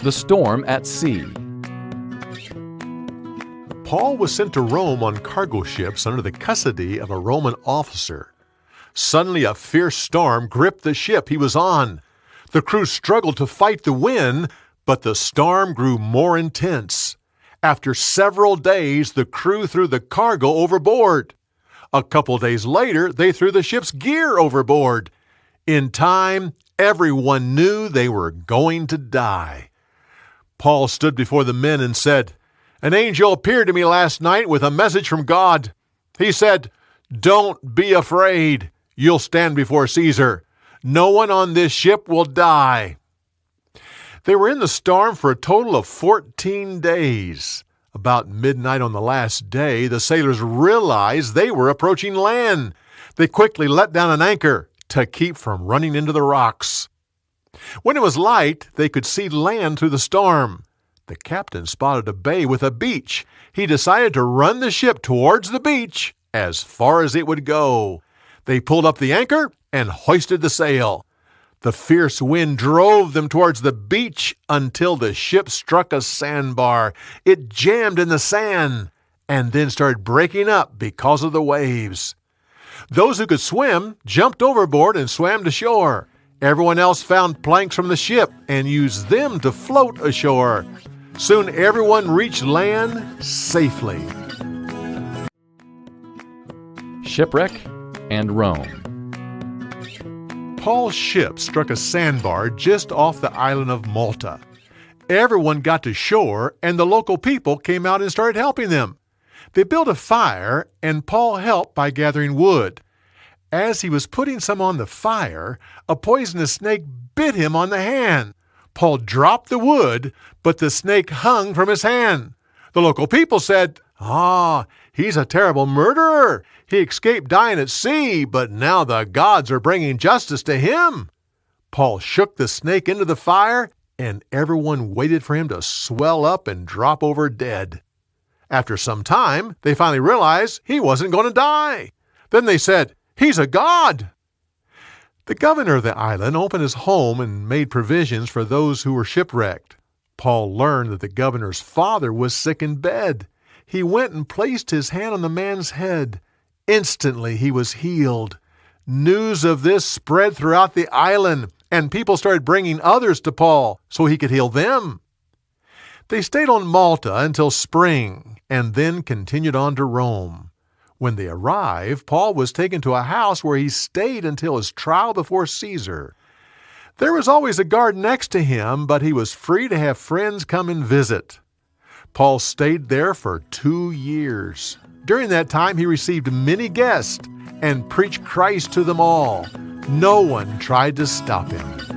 The storm at sea. Paul was sent to Rome on cargo ships under the custody of a Roman officer. Suddenly, a fierce storm gripped the ship he was on. The crew struggled to fight the wind, but the storm grew more intense. After several days, the crew threw the cargo overboard. A couple days later, they threw the ship's gear overboard. In time, everyone knew they were going to die. Paul stood before the men and said, "An angel appeared to me last night with a message from God. He said, 'Don't be afraid. You'll stand before Caesar. No one on this ship will die.'" They were in the storm for a total of 14 days. About midnight on the last day, the sailors realized they were approaching land. They quickly let down an anchor to keep from running into the rocks. When it was light, they could see land through the storm. The captain spotted a bay with a beach. He decided to run the ship towards the beach as far as it would go. They pulled up the anchor and hoisted the sail. The fierce wind drove them towards the beach until the ship struck a sandbar. It jammed in the sand and then started breaking up because of the waves. Those who could swim jumped overboard and swam to shore. Everyone else found planks from the ship and used them to float ashore. Soon everyone reached land safely. Shipwreck and Rome. Paul's ship struck a sandbar just off the island of Malta. Everyone got to shore, and the local people came out and started helping them. They built a fire, and Paul helped by gathering wood. As he was putting some on the fire, a poisonous snake bit him on the hand. Paul dropped the wood, but the snake hung from his hand. The local people said, he's a terrible murderer. He escaped dying at sea, but now the gods are bringing justice to him." Paul shook the snake into the fire, and everyone waited for him to swell up and drop over dead. After some time, they finally realized he wasn't going to die. Then they said, "He's a god." The governor of the island opened his home and made provisions for those who were shipwrecked. Paul learned that the governor's father was sick in bed. He went and placed his hand on the man's head. Instantly he was healed. News of this spread throughout the island, and people started bringing others to Paul so he could heal them. They stayed on Malta until spring and then continued on to Rome. When they arrived, Paul was taken to a house where he stayed until his trial before Caesar. There was always a guard next to him, but he was free to have friends come and visit. Paul stayed there for 2 years. During that time, he received many guests and preached Christ to them all. No one tried to stop him.